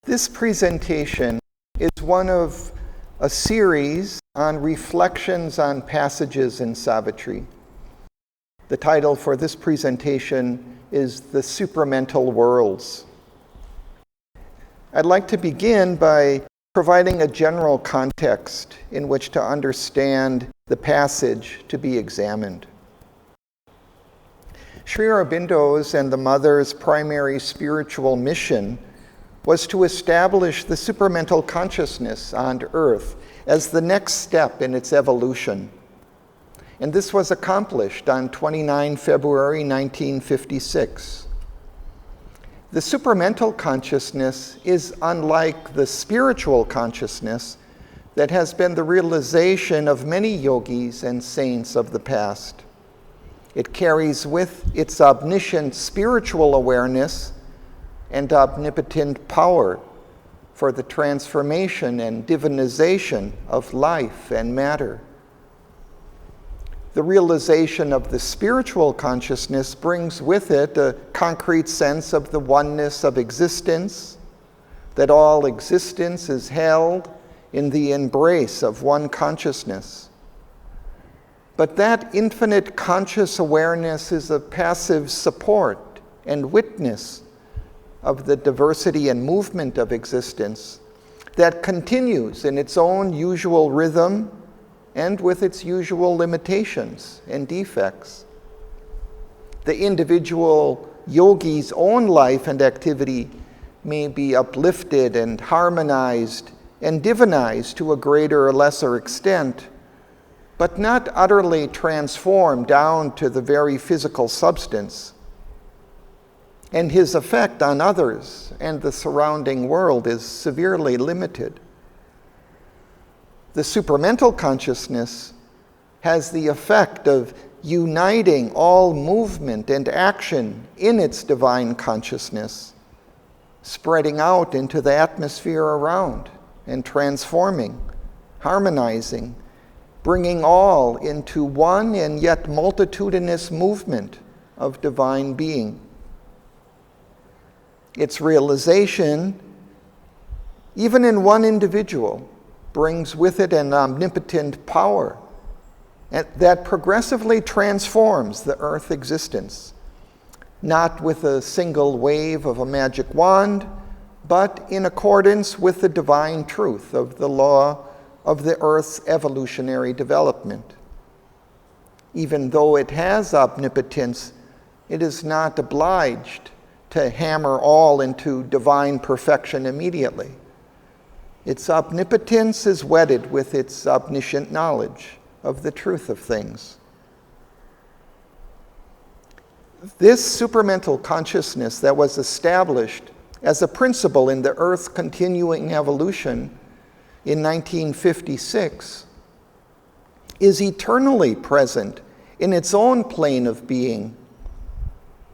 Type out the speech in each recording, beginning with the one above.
This presentation is one of a series on reflections on passages in Savitri. The title for this presentation is The Supramental Worlds. I'd like to begin by providing a general context in which to understand the passage to be examined. Sri Aurobindo's and the Mother's primary spiritual mission was to establish the supramental consciousness on earth as the next step in its evolution. And this was accomplished on 29 February 1956. The supramental consciousness is unlike the spiritual consciousness that has been the realization of many yogis and saints of the past. It carries with its omniscient spiritual awareness and omnipotent power for the transformation and divinization of life and matter. The realization of the spiritual consciousness brings with it a concrete sense of the oneness of existence, that all existence is held in the embrace of one consciousness. But that infinite conscious awareness is a passive support and witness of the diversity and movement of existence that continues in its own usual rhythm and with its usual limitations and defects. The individual yogi's own life and activity may be uplifted and harmonized and divinized to a greater or lesser extent, but not utterly transformed down to the very physical substance. And his effect on others and the surrounding world is severely limited. The supramental consciousness has the effect of uniting all movement and action in its divine consciousness, spreading out into the atmosphere around and transforming, harmonizing, bringing all into one and yet multitudinous movement of divine being. Its realization, even in one individual, brings with it an omnipotent power that progressively transforms the earth existence, not with a single wave of a magic wand, but in accordance with the divine truth of the law of the earth's evolutionary development. Even though it has omnipotence, it is not obliged to hammer all into divine perfection immediately. Its omnipotence is wedded with its omniscient knowledge of the truth of things. This supramental consciousness that was established as a principle in the Earth's continuing evolution in 1956 is eternally present in its own plane of being.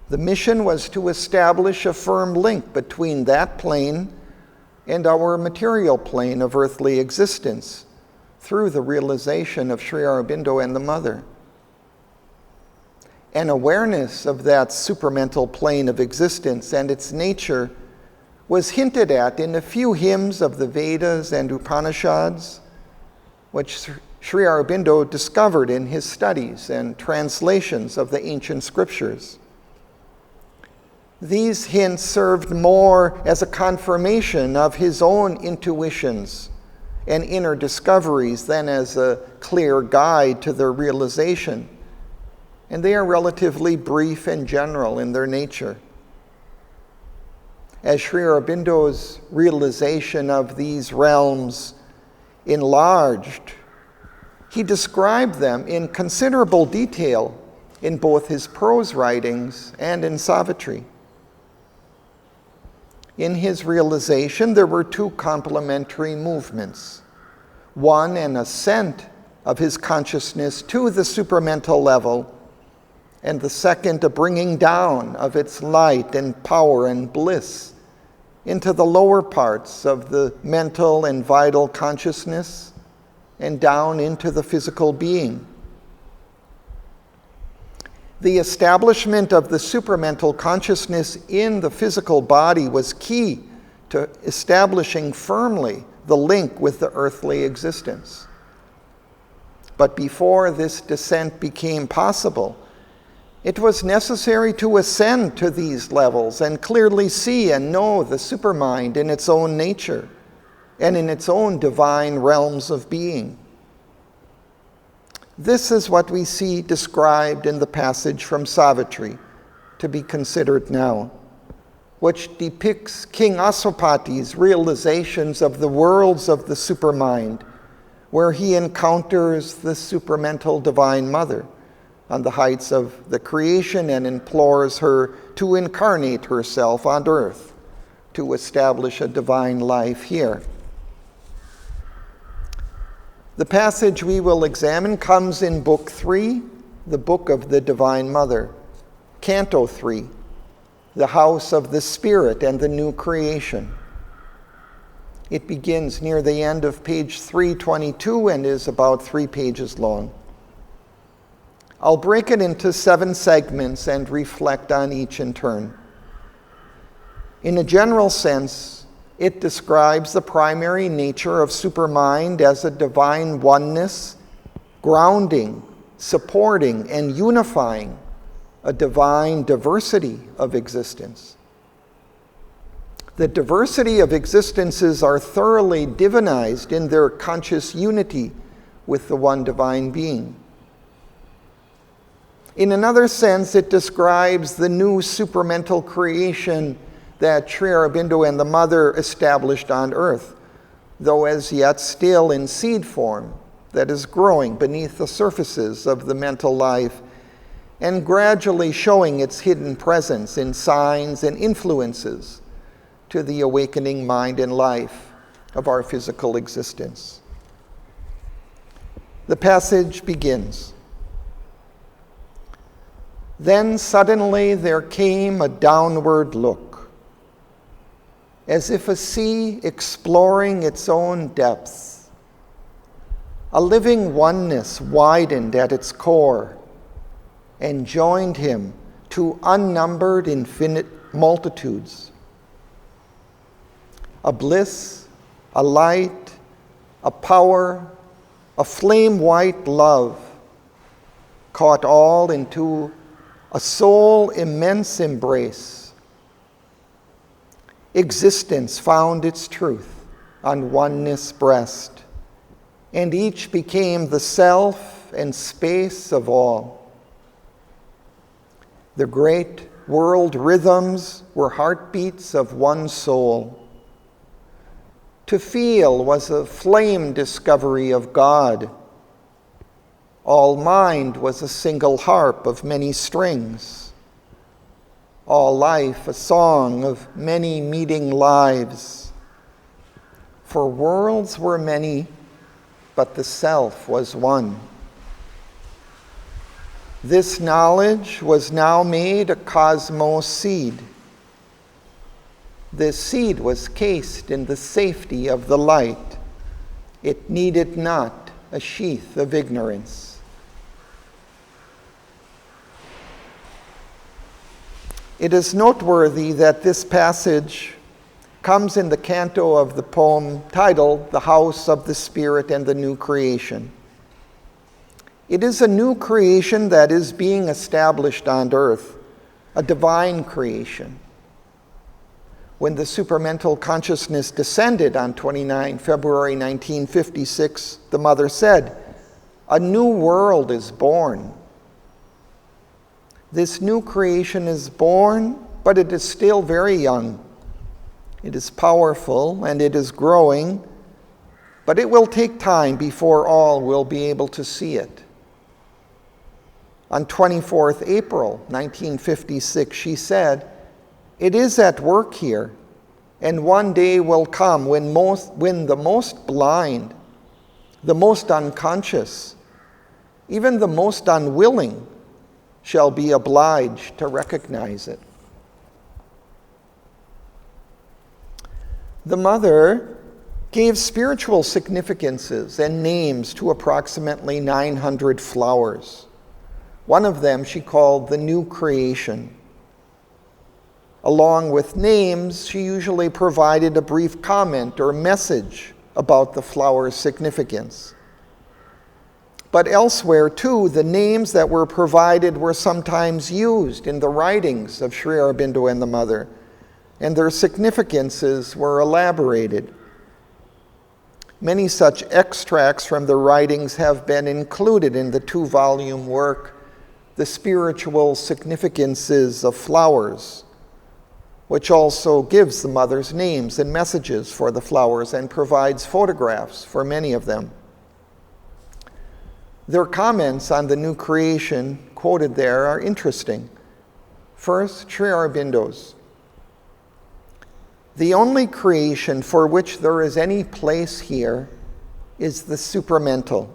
The mission was to establish a firm link between that plane and our material plane of earthly existence through the realization of Sri Aurobindo and the Mother. An awareness of that supramental plane of existence and its nature was hinted at in a few hymns of the Vedas and Upanishads, which Sri Aurobindo discovered in his studies and translations of the ancient scriptures. These hints served more as a confirmation of his own intuitions and inner discoveries than as a clear guide to their realization, and they are relatively brief and general in their nature. As Sri Aurobindo's realization of these realms enlarged, he described them in considerable detail in both his prose writings and in Savitri. In his realization, there were two complementary movements. One, an ascent of his consciousness to the supramental level, and the second, a bringing down of its light and power and bliss into the lower parts of the mental and vital consciousness and down into the physical being. The establishment of the supramental consciousness in the physical body was key to establishing firmly the link with the earthly existence. But before this descent became possible, it was necessary to ascend to these levels and clearly see and know the supermind in its own nature and in its own divine realms of being. This is what we see described in the passage from Savitri, to be considered now, which depicts King Aswapati's realizations of the worlds of the supermind, where he encounters the supramental Divine Mother on the heights of the creation and implores her to incarnate herself on earth to establish a divine life here. The passage we will examine comes in Book 3, the Book of the Divine Mother, Canto 3, the House of the Spirit and the New Creation. It begins near the end of page 322 and is about 3 pages long. I'll break it into 7 segments and reflect on each in turn. In a general sense, it describes the primary nature of supermind as a divine oneness, grounding, supporting, and unifying a divine diversity of existence. The diversity of existences are thoroughly divinized in their conscious unity with the one divine being. In another sense, it describes the new supramental creation that Sri Aurobindo and the Mother established on earth, though as yet still in seed form, that is growing beneath the surfaces of the mental life and gradually showing its hidden presence in signs and influences to the awakening mind and life of our physical existence. The passage begins. Then suddenly there came a downward look, as if a sea exploring its own depths. A living oneness widened at its core and joined him to unnumbered infinite multitudes. A bliss, a light, a power, a flame-white love caught all into a soul immense embrace. Existence found its truth on oneness breast, and each became the self and space of all. The great world rhythms were heartbeats of one soul. To feel was a flame discovery of God. All mind was a single harp of many strings. All life a song of many meeting lives. For worlds were many, but the self was one. This knowledge was now made a cosmos seed. This seed was cased in the safety of the light. It needed not a sheath of ignorance. It is noteworthy that this passage comes in the canto of the poem titled The House of the Spirit and the New Creation. It is a new creation that is being established on earth, a divine creation. When the supramental consciousness descended on 29 February 1956, the Mother said, "A new world is born." This new creation is born, but it is still very young. It is powerful and it is growing, but it will take time before all will be able to see it. On 24th April 1956, she said, "It is at work here, and one day will come when the most blind, the most unconscious, even the most unwilling shall be obliged to recognize it." The Mother gave spiritual significances and names to approximately 900 flowers. One of them she called the new creation. Along with names, she usually provided a brief comment or message about the flower's significance. But elsewhere, too, the names that were provided were sometimes used in the writings of Sri Aurobindo and the Mother, and their significances were elaborated. Many such extracts from the writings have been included in the 2-volume work, The Spiritual Significances of Flowers, which also gives the Mother's names and messages for the flowers and provides photographs for many of them. Their comments on the new creation quoted there are interesting. First, Sri Aurobindo's. The only creation for which there is any place here is the supramental,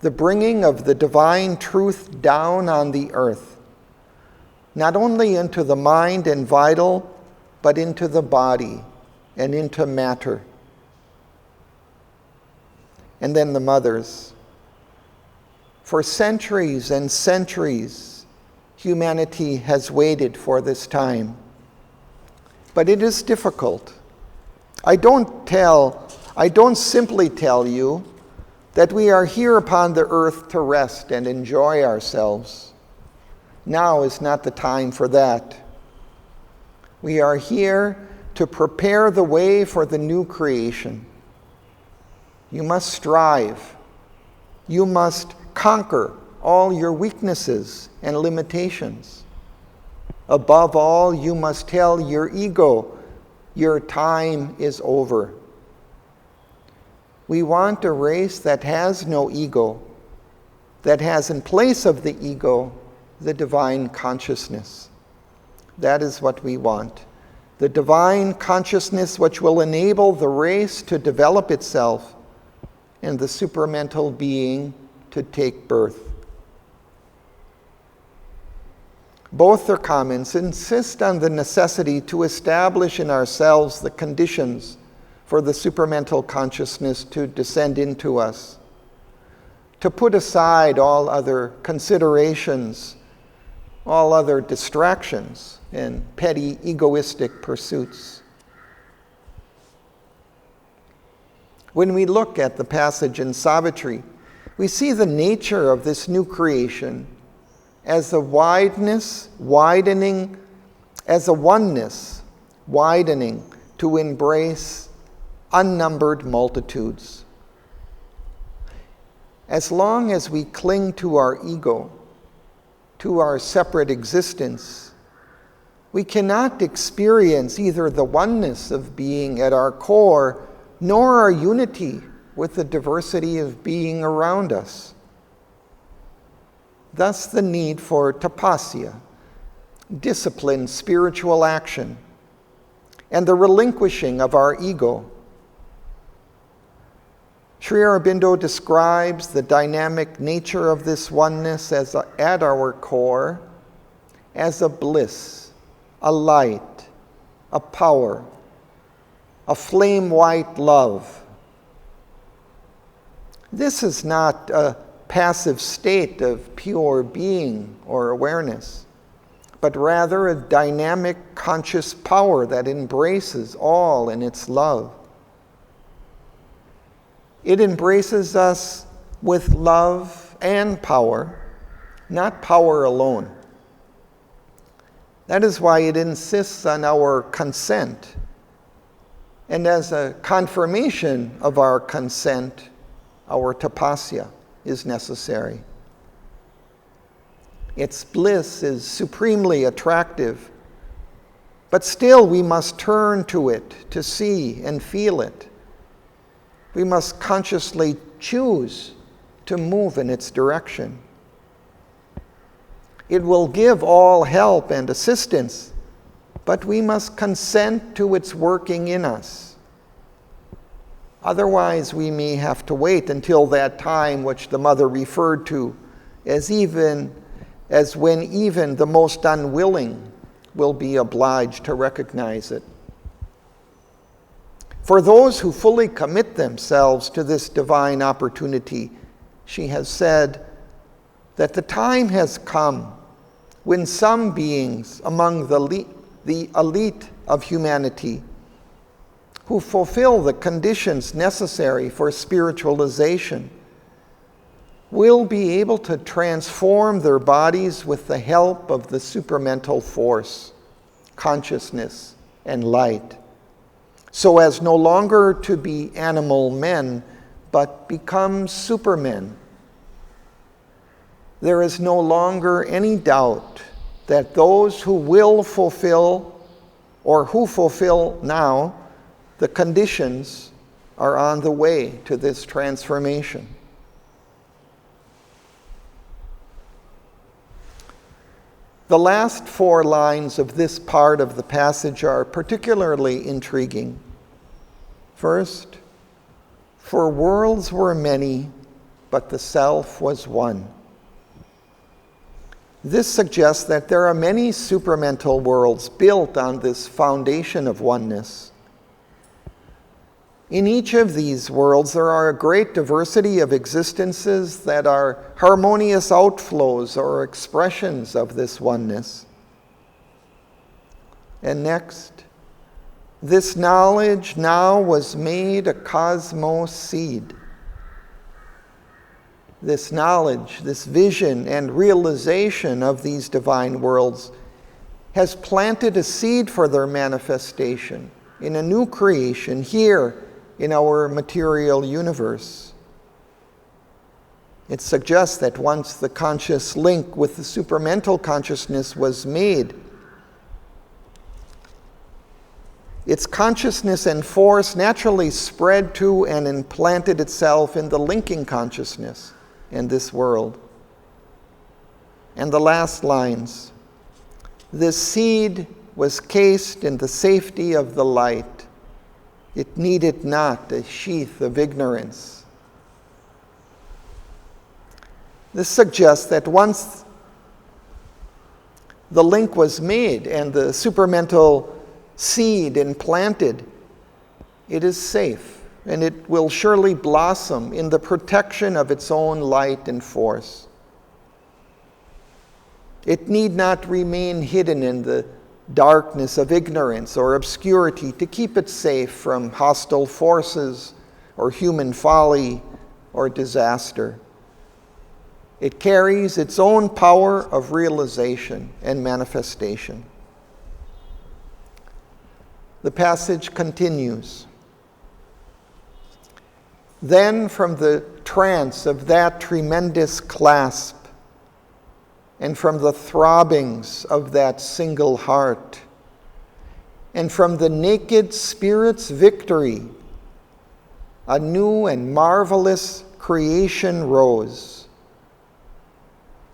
the bringing of the divine truth down on the earth, not only into the mind and vital, but into the body and into matter. And then the Mothers. For centuries and centuries, humanity has waited for this time. But it is difficult. I don't simply tell you that we are here upon the earth to rest and enjoy ourselves. Now is not the time for that. We are here to prepare the way for the new creation. You must strive. You must conquer all your weaknesses and limitations. Above all, you must tell your ego, your time is over. We want a race that has no ego, that has in place of the ego the divine consciousness. That is what we want. The divine consciousness which will enable the race to develop itself and the supramental being to take birth. Both their comments insist on the necessity to establish in ourselves the conditions for the supramental consciousness to descend into us, to put aside all other considerations, all other distractions and petty egoistic pursuits. When we look at the passage in Savitri, we see the nature of this new creation as a oneness widening to embrace unnumbered multitudes. As long as we cling to our ego, to our separate existence, we cannot experience either the oneness of being at our core, nor our unity with the diversity of being around us. Thus the need for tapasya, disciplined spiritual action, and the relinquishing of our ego. Sri Aurobindo describes the dynamic nature of this oneness at our core as a bliss, a light, a power, a flame-white love. This is not a passive state of pure being or awareness, but rather a dynamic conscious power that embraces all in its love. It embraces us with love and power, not power alone. That is why it insists on our consent. And as a confirmation of our consent, our tapasya is necessary. Its bliss is supremely attractive, but still we must turn to it to see and feel it. We must consciously choose to move in its direction. It will give all help and assistance, but we must consent to its working in us. Otherwise, we may have to wait until that time which the Mother referred to as when even the most unwilling will be obliged to recognize it. For those who fully commit themselves to this divine opportunity, she has said that the time has come when some beings among the the elite of humanity, who fulfill the conditions necessary for spiritualization, will be able to transform their bodies with the help of the supramental force, consciousness, and light, so as no longer to be animal men, but become supermen. There is no longer any doubt that those who will fulfill, or who fulfill now, the conditions are on the way to this transformation. The last 4 lines of this part of the passage are particularly intriguing. First, for worlds were many, but the self was one. This suggests that there are many supramental worlds built on this foundation of oneness. In each of these worlds, there are a great diversity of existences that are harmonious outflows or expressions of this oneness. And next, this knowledge now was made a cosmos seed. This knowledge, this vision and realization of these divine worlds has planted a seed for their manifestation in a new creation here in our material universe. It suggests that once the conscious link with the supramental consciousness was made, its consciousness and force naturally spread to and implanted itself in the linking consciousness in this world. And the last lines, this seed was cased in the safety of the light. It needed not a sheath of ignorance. This suggests that once the link was made and the supramental seed implanted, it is safe, and it will surely blossom in the protection of its own light and force. It need not remain hidden in the darkness of ignorance or obscurity to keep it safe from hostile forces or human folly or disaster. It carries its own power of realization and manifestation. The passage continues. Then from the trance of that tremendous clasp, and from the throbbings of that single heart, and from the naked spirit's victory, a new and marvelous creation rose.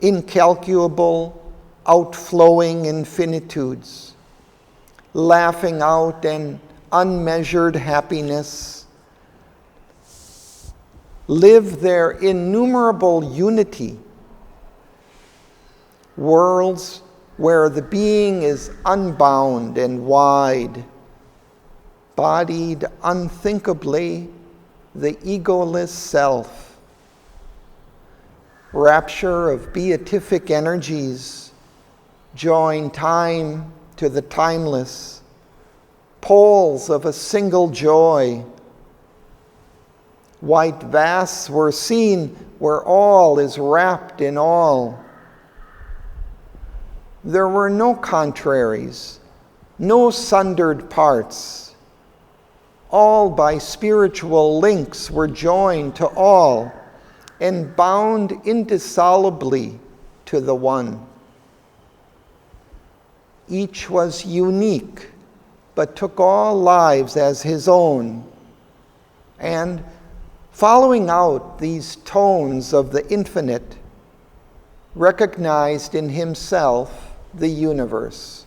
Incalculable, outflowing infinitudes, laughing out an unmeasured happiness, live their innumerable unity. Worlds where the being is unbound and wide, bodied unthinkably, the egoless self. Rapture of beatific energies join time to the timeless, poles of a single joy. White vasts were seen where all is wrapped in all. There were no contraries, no sundered parts. All by spiritual links were joined to all and bound indissolubly to the one. Each was unique, but took all lives as his own. And following out these tones of the infinite, recognized in himself the universe.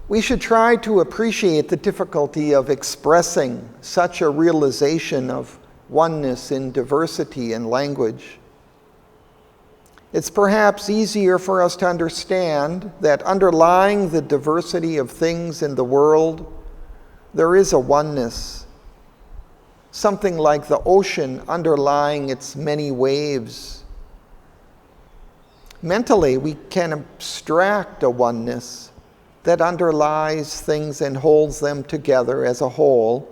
We should try to appreciate the difficulty of expressing such a realization of oneness in diversity in language. It's perhaps easier for us to understand that underlying the diversity of things in the world, there is a oneness, something like the ocean underlying its many waves. Mentally, we can abstract a oneness that underlies things and holds them together as a whole,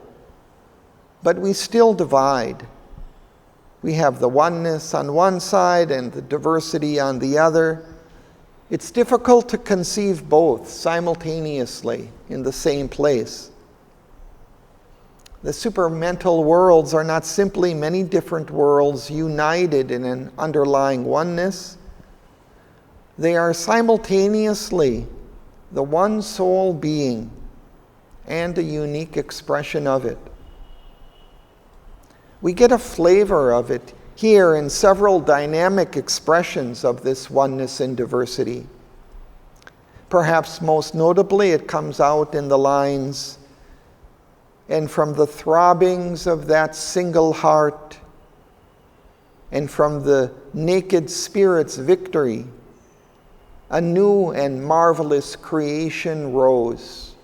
but we still divide. We have the oneness on one side and the diversity on the other. It's difficult to conceive both simultaneously in the same place. The supramental worlds are not simply many different worlds united in an underlying oneness. They are simultaneously the one sole being and a unique expression of it. We get a flavor of it here in several dynamic expressions of this oneness in diversity. Perhaps most notably, it comes out in the lines, "And from the throbbings of that single heart, and from the naked spirit's victory, a new and marvelous creation rose."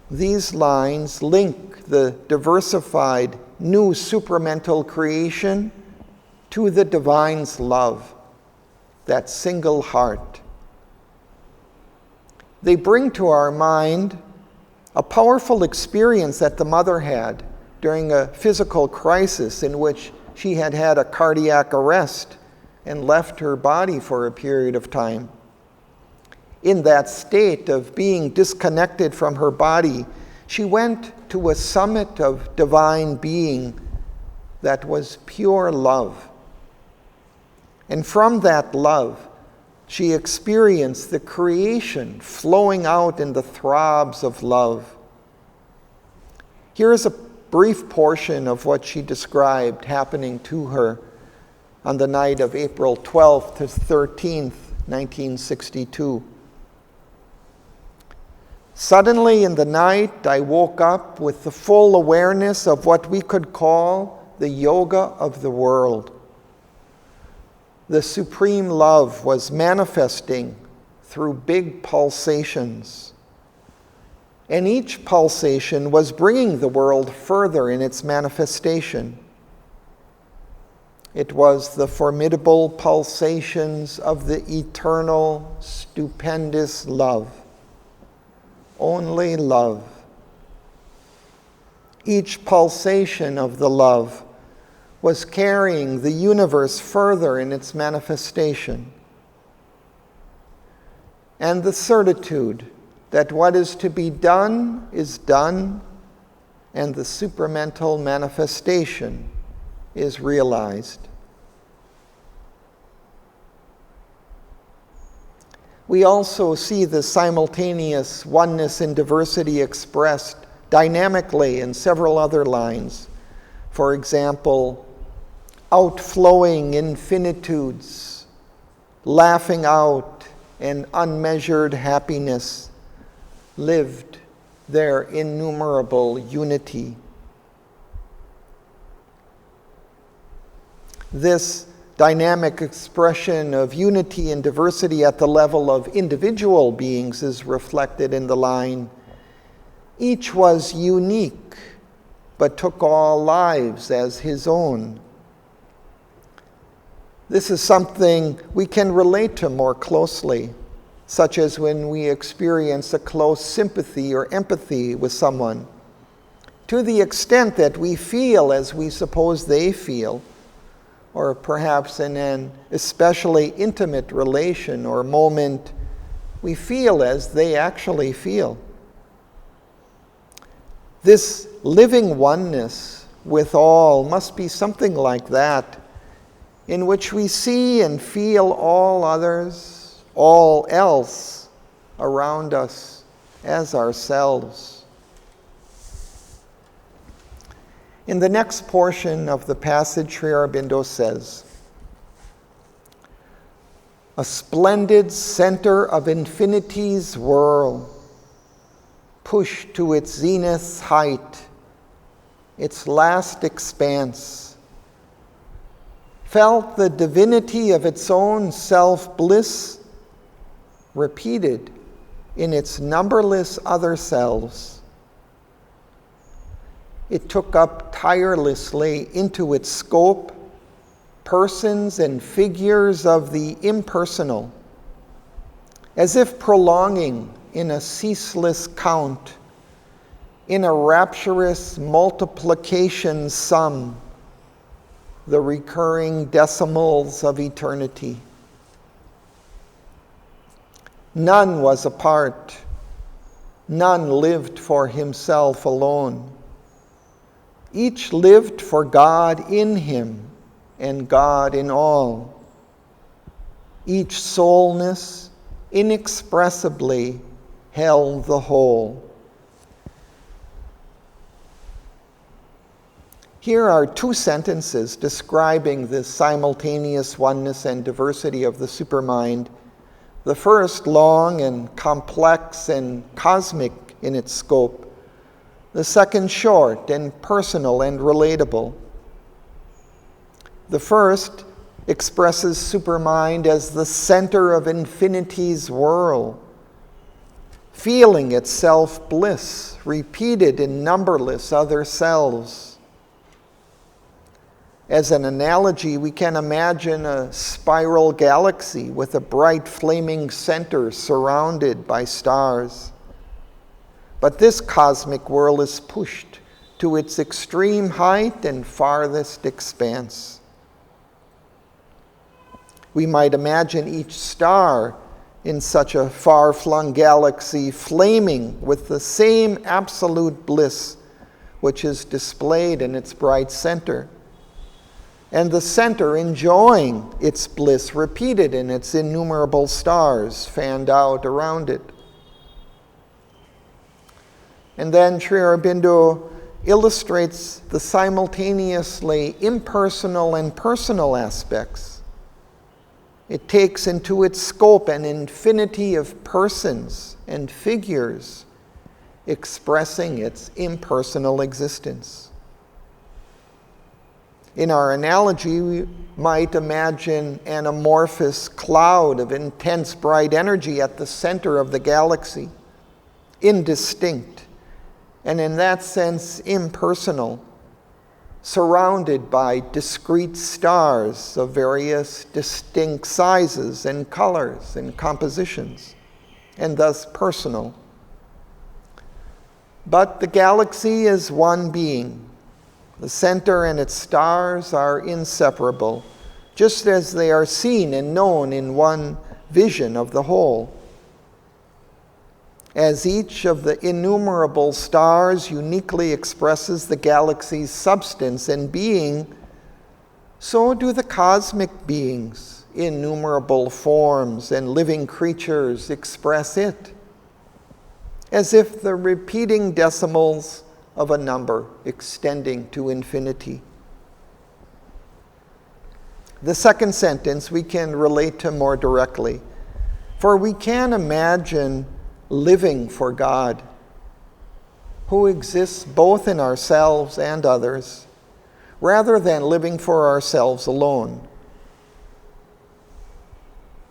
These lines link the diversified new supramental creation to the divine's love, that single heart. They bring to our mind a powerful experience that the mother had during a physical crisis in which she had had a cardiac arrest and left her body for a period of time. In that state of being disconnected from her body, she went to a summit of divine being that was pure love. And from that love, she experienced the creation flowing out in the throbs of love. Here is a brief portion of what she described happening to her on the night of April 12th to 13th, 1962. "Suddenly in the night, I woke up with the full awareness of what we could call the yoga of the world. The supreme love was manifesting through big pulsations. And each pulsation was bringing the world further in its manifestation. It was the formidable pulsations of the eternal, stupendous love. Only love. Each pulsation of the love was carrying the universe further in its manifestation. And the certitude that what is to be done is done, and the supramental manifestation is realized." We also see the simultaneous oneness in diversity expressed dynamically in several other lines. For example, outflowing infinitudes, laughing out an unmeasured happiness, lived their innumerable unity. This dynamic expression of unity and diversity at the level of individual beings is reflected in the line, "Each was unique, but took all lives as his own." This is something we can relate to more closely, such as when we experience a close sympathy or empathy with someone, to the extent that we feel as we suppose they feel, or perhaps in an especially intimate relation or moment, we feel as they actually feel. This living oneness with all must be something like that, in which we see and feel all others, all else around us as ourselves. In the next portion of the passage, Sri Aurobindo says, "A splendid center of infinity's whirl, pushed to its zenith height, its last expanse, felt the divinity of its own self-bliss repeated in its numberless other selves. It took up tirelessly into its scope persons and figures of the impersonal, as if prolonging in a ceaseless count, in a rapturous multiplication sum, the recurring decimals of eternity. None was apart. None lived for himself alone. Each lived for God in him and God in all. Each soulness inexpressibly held the whole. Here are two sentences describing the simultaneous oneness and diversity of the supermind. The first, long and complex and cosmic in its scope. The second, short and personal and relatable. The first expresses supermind as the center of infinity's whirl, feeling itself bliss, repeated in numberless other selves. As an analogy, we can imagine a spiral galaxy with a bright flaming center surrounded by stars. But this cosmic whirl is pushed to its extreme height and farthest expanse. We might imagine each star in such a far-flung galaxy flaming with the same absolute bliss which is displayed in its bright center, and the center enjoying its bliss repeated in its innumerable stars fanned out around it. And then Sri Aurobindo illustrates the simultaneously impersonal and personal aspects. It takes into its scope an infinity of persons and figures expressing its impersonal existence. In our analogy, we might imagine an amorphous cloud of intense bright energy at the center of the galaxy, indistinct, and in that sense impersonal, surrounded by discrete stars of various distinct sizes and colors and compositions, and thus personal. But the galaxy is one being. The center and its stars are inseparable, just as they are seen and known in one vision of the whole. As each of the innumerable stars uniquely expresses the galaxy's substance and being, so do the cosmic beings, innumerable forms and living creatures, express it, as if the repeating decimals of a number extending to infinity. The second sentence we can relate to more directly, for we can imagine living for God, who exists both in ourselves and others, rather than living for ourselves alone.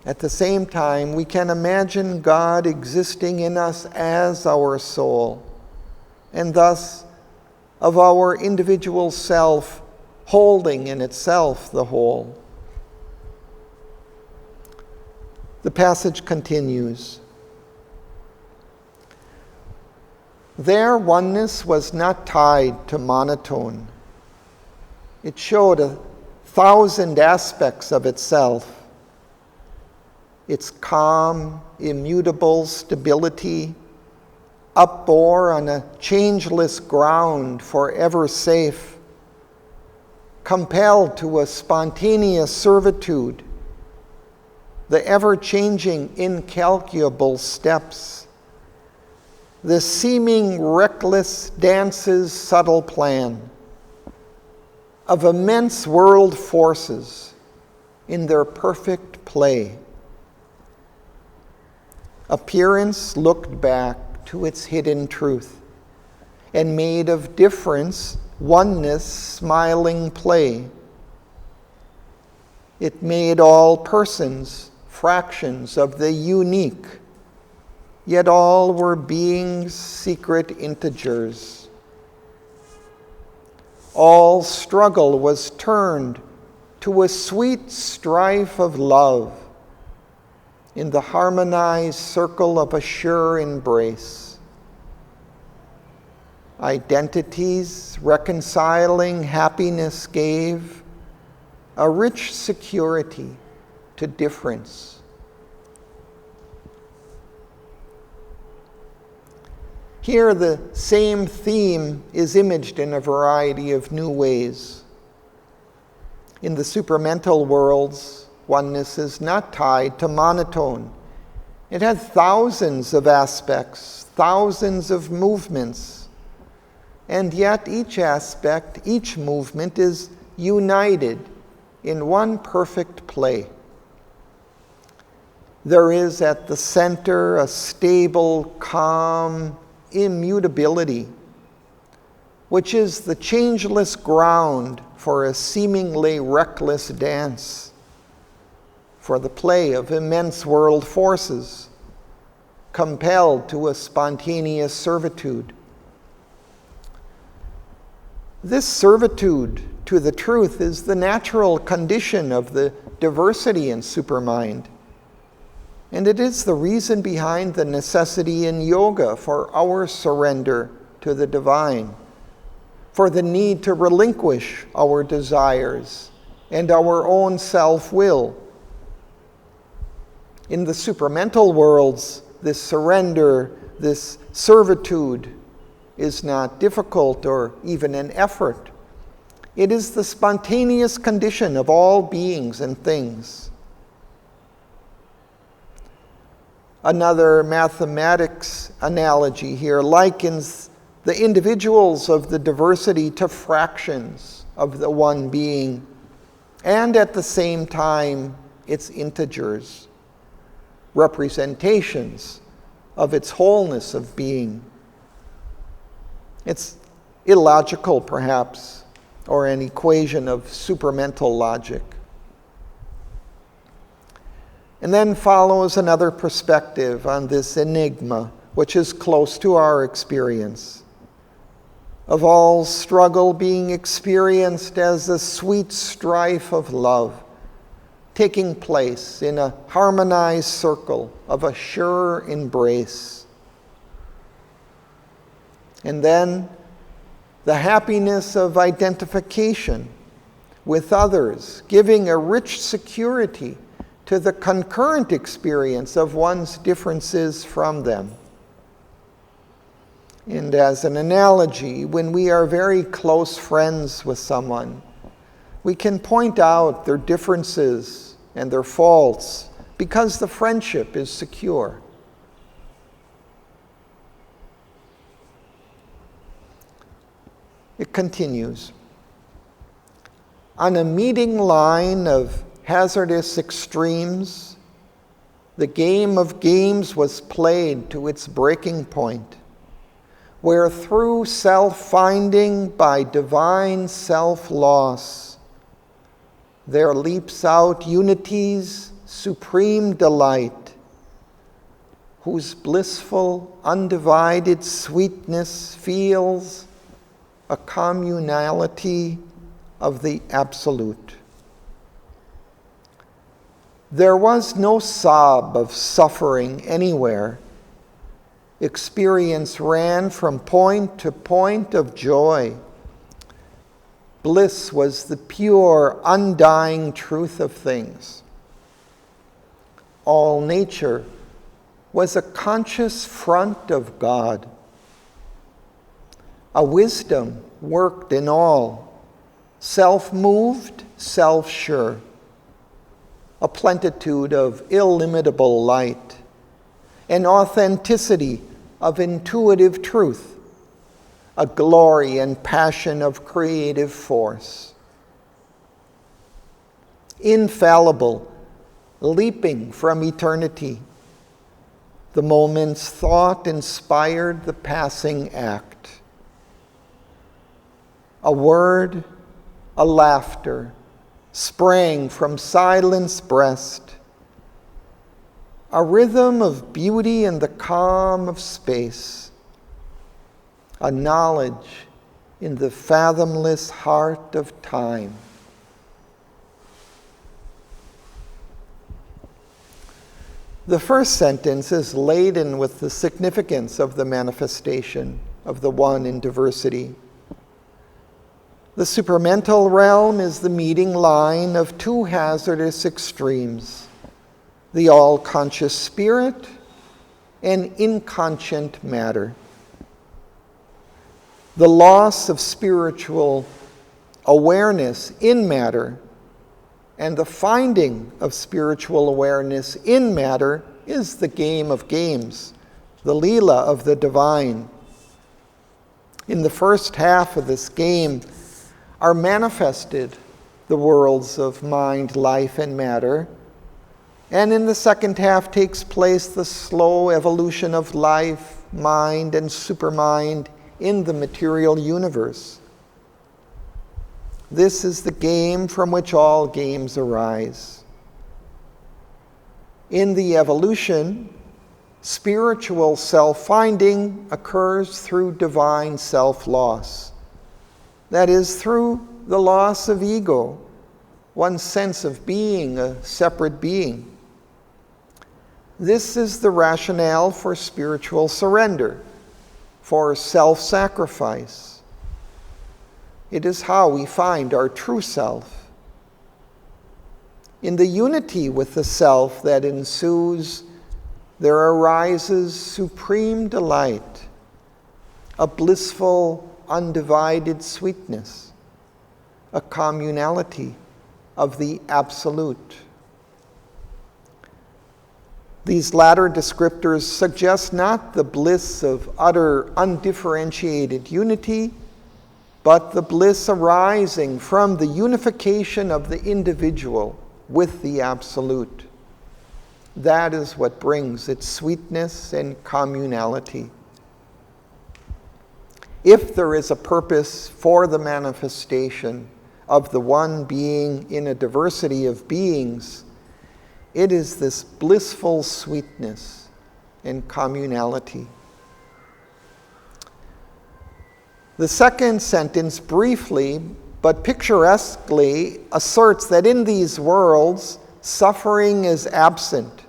At the same time, we can imagine God existing in us as our soul, and thus of our individual self holding in itself the whole. The passage continues. Their oneness was not tied to monotone. It showed 1,000 aspects of itself. Its calm, immutable stability, upbore on a changeless ground, forever safe, compelled to a spontaneous servitude, the ever-changing incalculable steps, the seeming reckless dance's subtle plan of immense world forces in their perfect play. Appearance looked back to its hidden truth, and made of difference, oneness, smiling play. It made all persons fractions of the unique, yet all were beings' secret integers. All struggle was turned to a sweet strife of love in the harmonized circle of a sure embrace. Identities reconciling happiness gave a rich security to difference. Here the same theme is imaged in a variety of new ways. In the supramental worlds, oneness is not tied to monotone. It has thousands of aspects, thousands of movements, and yet each aspect, each movement is united in one perfect play. There is at the center a stable, calm immutability, which is the changeless ground for a seemingly reckless dance, for the play of immense world forces, compelled to a spontaneous servitude. This servitude to the truth is the natural condition of the diversity in Supermind. And it is the reason behind the necessity in yoga for our surrender to the divine, for the need to relinquish our desires and our own self-will. In the supramental worlds, this surrender, this servitude is not difficult or even an effort. It is the spontaneous condition of all beings and things. Another mathematics analogy here likens the individuals of the diversity to fractions of the one being, and at the same time, its integers, representations of its wholeness of being. It's illogical, perhaps, or an equation of supramental logic. And then follows another perspective on this enigma, which is close to our experience, of all struggle being experienced as a sweet strife of love, taking place in a harmonized circle of a sure embrace. And then the happiness of identification with others, giving a rich security to the concurrent experience of one's differences from them. And as an analogy, when we are very close friends with someone, we can point out their differences and their faults because the friendship is secure. It continues. On a meeting line of hazardous extremes, the game of games was played to its breaking point, where through self-finding by divine self-loss, there leaps out unity's supreme delight, whose blissful, undivided sweetness feels a communality of the absolute. There was no sob of suffering anywhere. Experience ran from point to point of joy. Bliss was the pure, undying truth of things. All nature was a conscious front of God. A wisdom worked in all, self-moved, self-sure. A plenitude of illimitable light, an authenticity of intuitive truth, a glory and passion of creative force. Infallible, leaping from eternity, the moment's thought inspired the passing act. A word, a laughter, sprang from silence breast, a rhythm of beauty in the calm of space, a knowledge in the fathomless heart of time. The first sentence is laden with the significance of the manifestation of the one in diversity. The supramental realm is the meeting line of two hazardous extremes, the all-conscious spirit and inconscient matter. The loss of spiritual awareness in matter and the finding of spiritual awareness in matter is the game of games, the Leela of the divine. In the first half of this game are manifested the worlds of mind, life, and matter, and in the second half takes place the slow evolution of life, mind, and supermind in the material universe. This is the game from which all games arise. In the evolution, spiritual self-finding occurs through divine self-loss. That is, through the loss of ego, one's sense of being a separate being. This is the rationale for spiritual surrender, for self-sacrifice. It is how we find our true self. In the unity with the self that ensues, there arises supreme delight, a blissful, undivided sweetness, a communality of the absolute. These latter descriptors suggest not the bliss of utter, undifferentiated unity, but the bliss arising from the unification of the individual with the absolute. That is what brings its sweetness and communality. If there is a purpose for the manifestation of the one being in a diversity of beings, it is this blissful sweetness and communality. The second sentence briefly but picturesquely asserts that in these worlds, suffering is absent,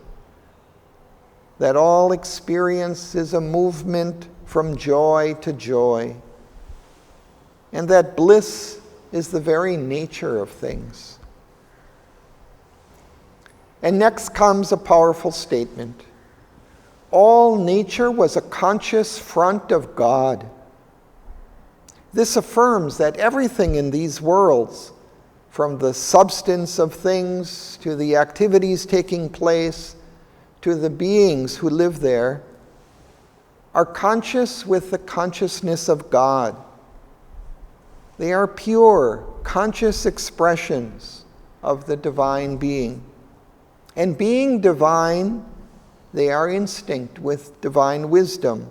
that all experience is a movement from joy to joy, and that bliss is the very nature of things. And next comes a powerful statement. All nature was a conscious front of God. This affirms that everything in these worlds, from the substance of things to the activities taking place to the beings who live there, are conscious with the consciousness of God. They are pure, conscious expressions of the divine being. And being divine, they are instinct with divine wisdom,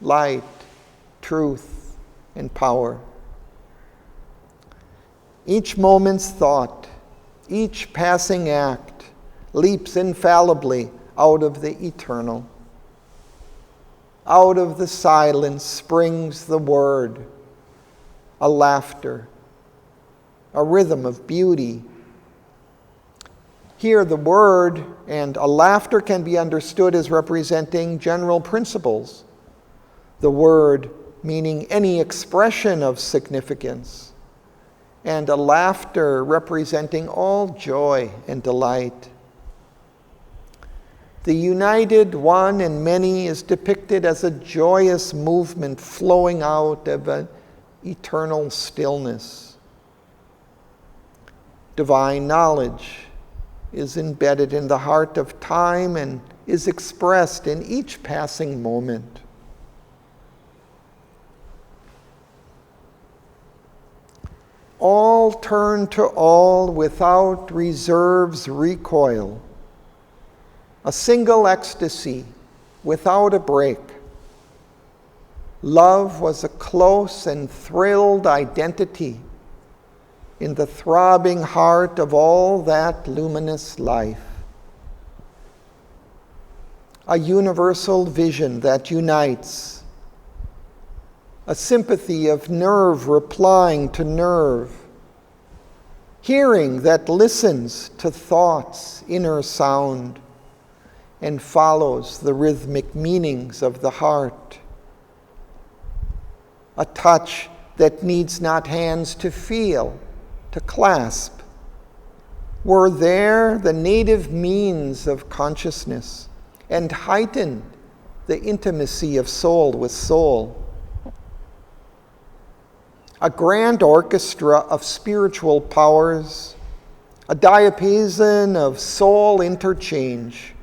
light, truth, and power. Each moment's thought, each passing act leaps infallibly out of the eternal. Out of the silence springs the word, a laughter, a rhythm of beauty. Here the word and a laughter can be understood as representing general principles. The word meaning any expression of significance, and a laughter representing all joy and delight. The united one and many is depicted as a joyous movement flowing out of an eternal stillness. Divine knowledge is embedded in the heart of time and is expressed in each passing moment. All turn to all without reserves recoil. A single ecstasy without a break. Love was a close and thrilled identity in the throbbing heart of all that luminous life. A universal vision that unites, a sympathy of nerve replying to nerve, hearing that listens to thought's inner sound, and follows the rhythmic meanings of the heart. A touch that needs not hands to feel, to clasp. Were there the native means of consciousness and heightened the intimacy of soul with soul. A grand orchestra of spiritual powers, a diapason of soul interchange,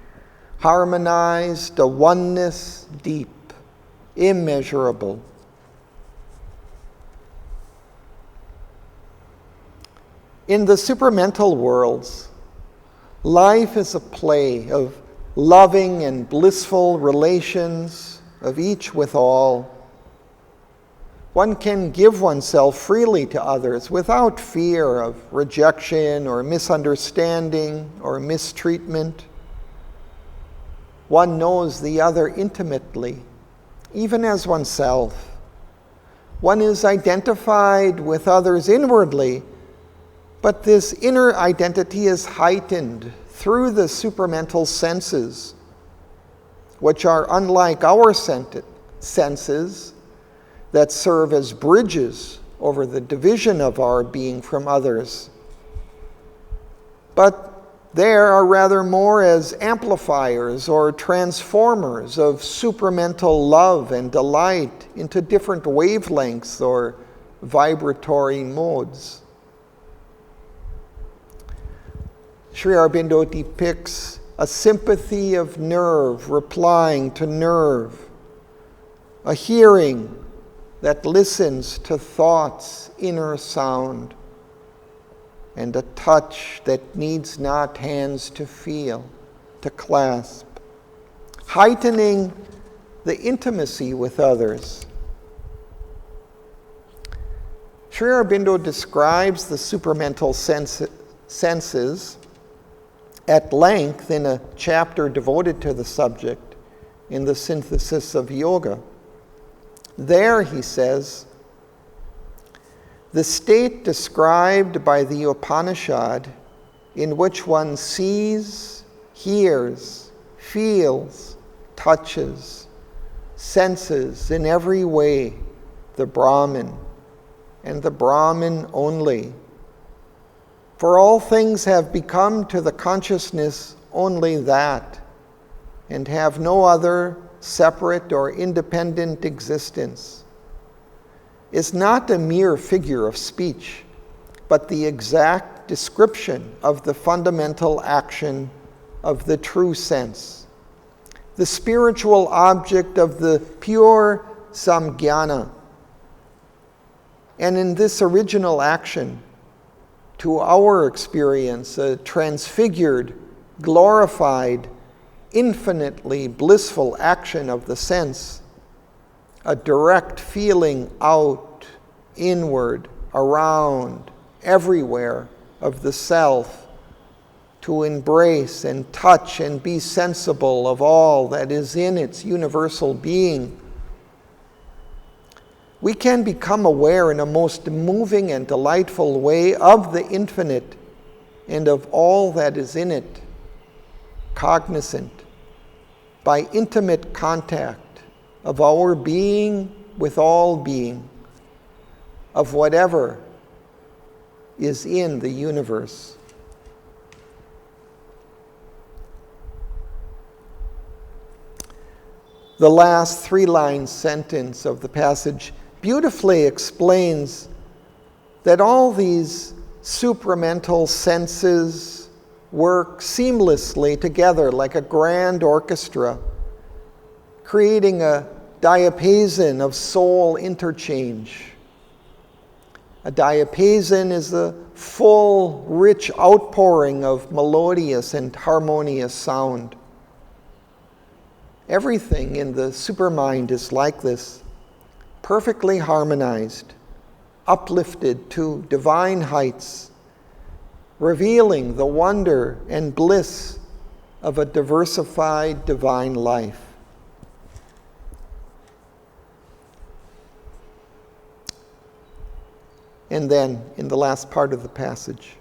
harmonized, a oneness deep, immeasurable. In the supramental worlds, life is a play of loving and blissful relations of each with all. One can give oneself freely to others without fear of rejection or misunderstanding or mistreatment. One knows the other intimately, even as oneself. One is identified with others inwardly, but this inner identity is heightened through the supramental senses, which are unlike our senses that serve as bridges over the division of our being from others. But there are rather more as amplifiers or transformers of supramental love and delight into different wavelengths or vibratory modes. Sri Aurobindo depicts a sympathy of nerve replying to nerve, a hearing that listens to thought's inner sound, and a touch that needs not hands to feel, to clasp, heightening the intimacy with others. Sri Aurobindo describes the supramental senses at length in a chapter devoted to the subject in the Synthesis of Yoga. There, he says, the state described by the Upanishad in which one sees, hears, feels, touches, senses in every way the Brahman, and the Brahman only. For all things have become to the consciousness only that, and have no other separate or independent existence, is not a mere figure of speech, but the exact description of the fundamental action of the true sense, the spiritual object of the pure samjnana. And in this original action, to our experience, a transfigured, glorified, infinitely blissful action of the sense, a direct feeling out, inward, around, everywhere of the self, to embrace and touch and be sensible of all that is in its universal being. We can become aware in a most moving and delightful way of the infinite and of all that is in it, cognizant, by intimate contact of our being with all being, of whatever is in the universe. The last three-line sentence of the passage beautifully explains that all these supramental senses work seamlessly together like a grand orchestra, creating a diapason of soul interchange. A diapason is the full, rich outpouring of melodious and harmonious sound. Everything in the Supermind is like this, perfectly harmonized, uplifted to divine heights, revealing the wonder and bliss of a diversified divine life. And then, in the last part of the passage,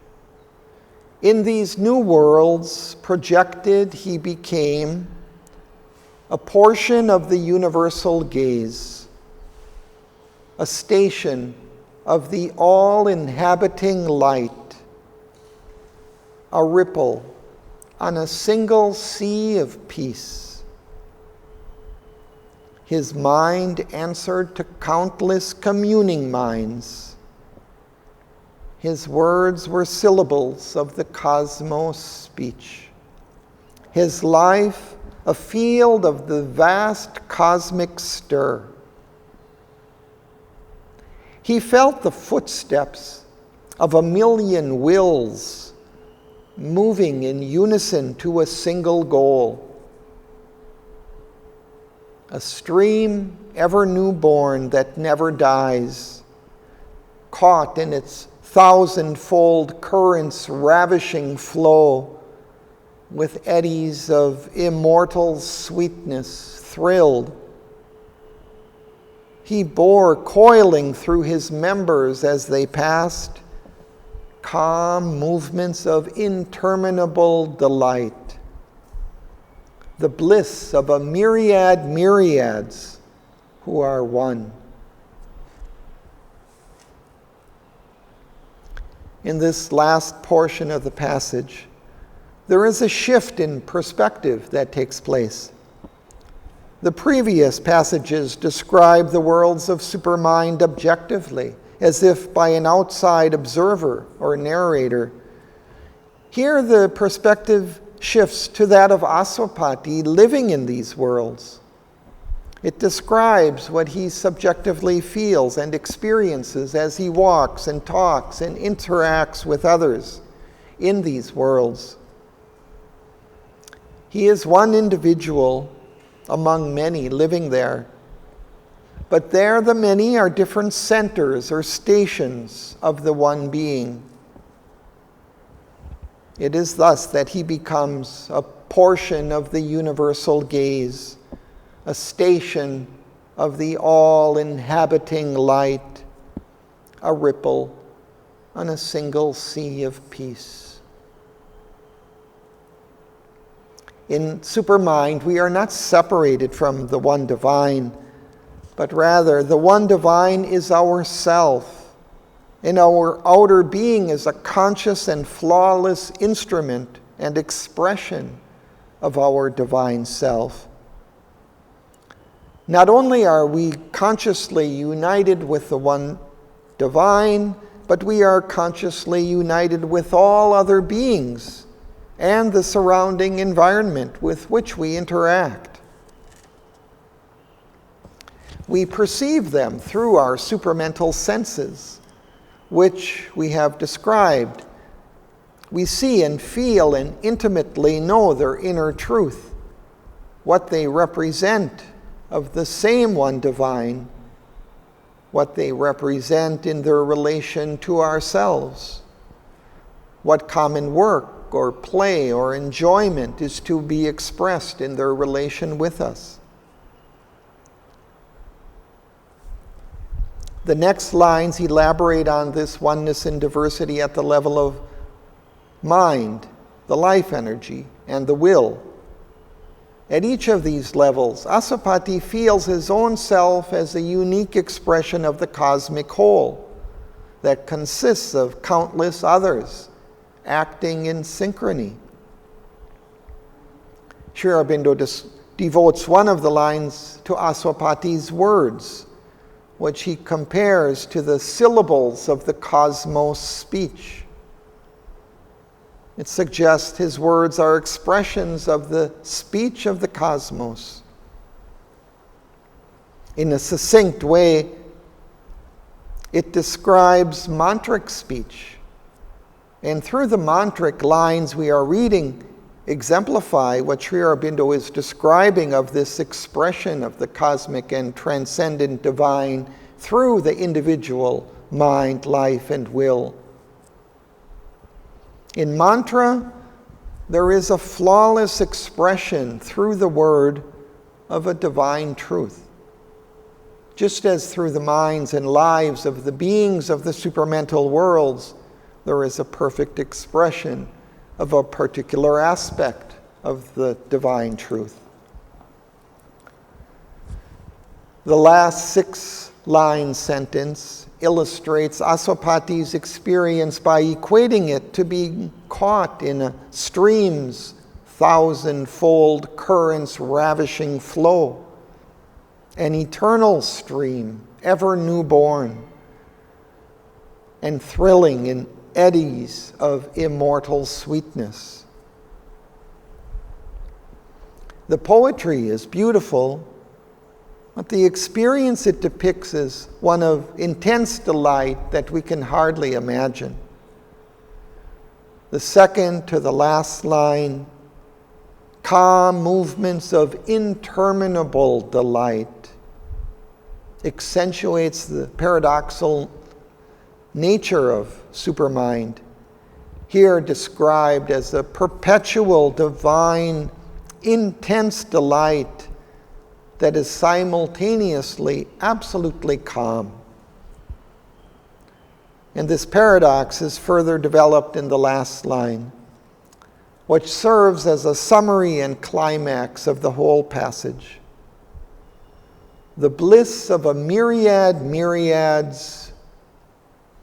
In these new worlds projected, he became a portion of the universal gaze, a station of the all-inhabiting light, a ripple on a single sea of peace. His mind answered to countless communing minds. His words were syllables of the cosmos speech. His life a field of the vast cosmic stir. He felt the footsteps of a million wills moving in unison to a single goal. A stream ever newborn that never dies, caught in its thousand-fold current's ravishing flow, with eddies of immortal sweetness thrilled. He bore coiling through his members as they passed, calm movements of interminable delight, the bliss of a myriad myriads who are one. In this last portion of the passage, there is a shift in perspective that takes place. The previous passages describe the worlds of Supermind objectively, as if by an outside observer or narrator. Here the perspective shifts to that of Aswapati living in these worlds. It describes what he subjectively feels and experiences as he walks and talks and interacts with others in these worlds. He is one individual among many living there, but there the many are different centers or stations of the one being. It is thus that he becomes a portion of the universal gaze, a station of the all-inhabiting light, a ripple on a single sea of peace. In Supermind, we are not separated from the one divine, but rather the one divine is our self, and our outer being is a conscious and flawless instrument and expression of our divine self. Not only are we consciously united with the one divine, but we are consciously united with all other beings and the surrounding environment with which we interact. We perceive them through our supramental senses, which we have described. We see and feel and intimately know their inner truth, what they represent of the same one divine, what they represent in their relation to ourselves, what common work or play or enjoyment is to be expressed in their relation with us. The next lines elaborate on this oneness and diversity at the level of mind, the life energy, and the will. At each of these levels, Aswapati feels his own self as a unique expression of the cosmic whole that consists of countless others acting in synchrony. Sri Aurobindo devotes one of the lines to Aswapati's words, which he compares to the syllables of the cosmos speech. It suggests his words are expressions of the speech of the cosmos. In a succinct way, it describes mantric speech. And through the mantric lines we are reading exemplify what Sri Aurobindo is describing of this expression of the cosmic and transcendent divine through the individual mind, life, and will. In mantra, there is a flawless expression through the word of a divine truth. Just as through the minds and lives of the beings of the supramental worlds, there is a perfect expression of a particular aspect of the divine truth. The last 6-line sentence illustrates Aswapati's experience by equating it to being caught in a stream's 1,000-fold current's ravishing flow, an eternal stream, ever newborn, and thrilling in eddies of immortal sweetness. The poetry is beautiful, but the experience it depicts is one of intense delight that we can hardly imagine. The second to the last line, calm movements of interminable delight, accentuates the paradoxical nature of Supermind, here described as a perpetual divine intense delight that is simultaneously absolutely calm. And this paradox is further developed in the last line, which serves as a summary and climax of the whole passage. The bliss of a myriad myriads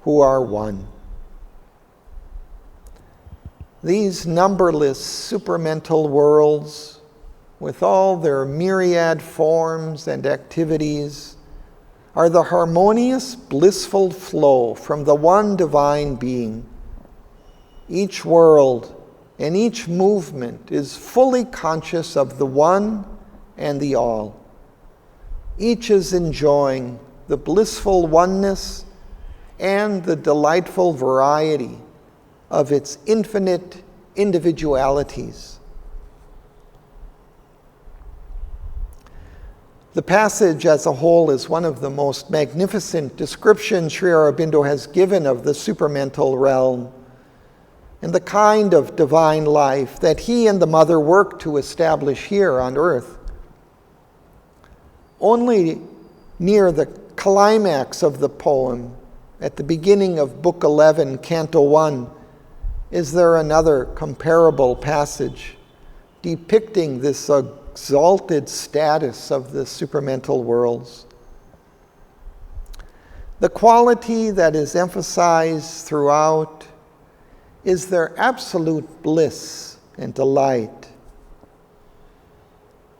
who are one. These numberless supramental worlds, with all their myriad forms and activities, are the harmonious, blissful flow from the one divine being. Each world and each movement is fully conscious of the one and the all. Each is enjoying the blissful oneness and the delightful variety of its infinite individualities. The passage as a whole is one of the most magnificent descriptions Sri Aurobindo has given of the supramental realm and the kind of divine life that he and the mother work to establish here on earth. Only near the climax of the poem, at the beginning of Book 11, Canto 1, is there another comparable passage depicting this exalted status of the supramental worlds. The quality that is emphasized throughout is their absolute bliss and delight.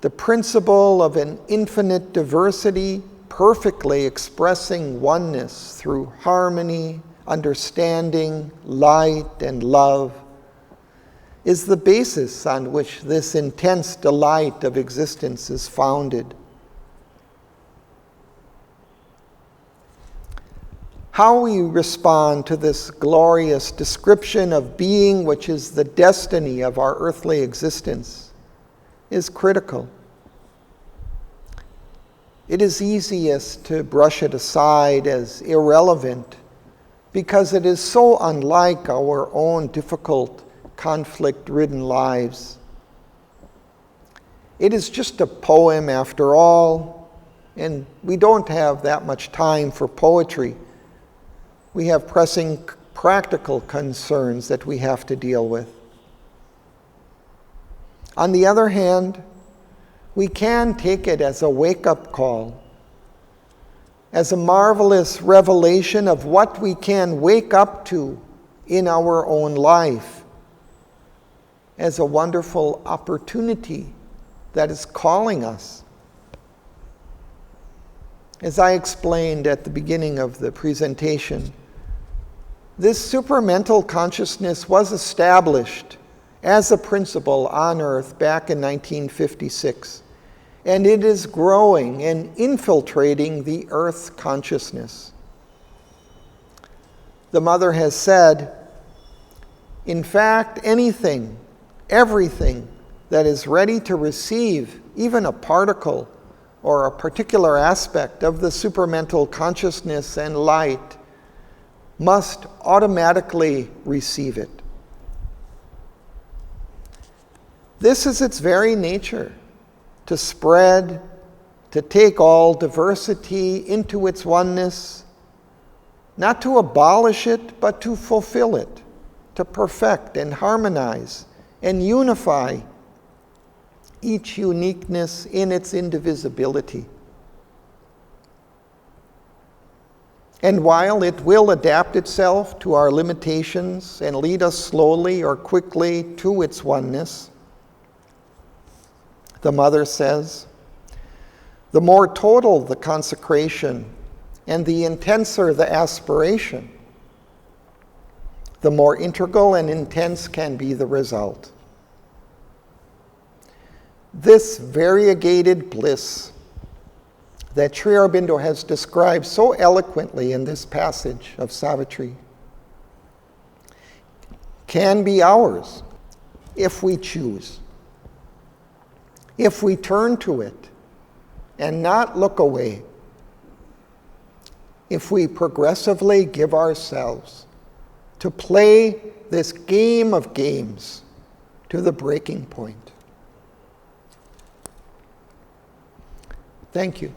The principle of an infinite diversity perfectly expressing oneness through harmony, understanding, light, and love is the basis on which this intense delight of existence is founded. How we respond to this glorious description of being, which is the destiny of our earthly existence, is critical. It is easiest to brush it aside as irrelevant because it is so unlike our own difficult, conflict-ridden lives. It is just a poem after all, and we don't have that much time for poetry. We have pressing practical concerns that we have to deal with. On the other hand, we can take it as a wake-up call, as a marvelous revelation of what we can wake up to in our own life, as a wonderful opportunity that is calling us. As I explained at the beginning of the presentation, this supramental consciousness was established as a principle on Earth back in 1956, and it is growing and infiltrating the Earth consciousness. The Mother has said, in fact, everything that is ready to receive even a particle or a particular aspect of the supramental consciousness and light must automatically receive it. This is its very nature, to spread, to take all diversity into its oneness, not to abolish it, but to fulfill it. to perfect and harmonize and unify each uniqueness in its indivisibility. And while it will adapt itself to our limitations and lead us slowly or quickly to its oneness, the Mother says, the more total the consecration and the intenser the aspiration, the more integral and intense can be the result. This variegated bliss that Sri Aurobindo has described so eloquently in this passage of Savitri can be ours if we choose, if we turn to it and not look away, if we progressively give ourselves to play this game of games to the breaking point. Thank you.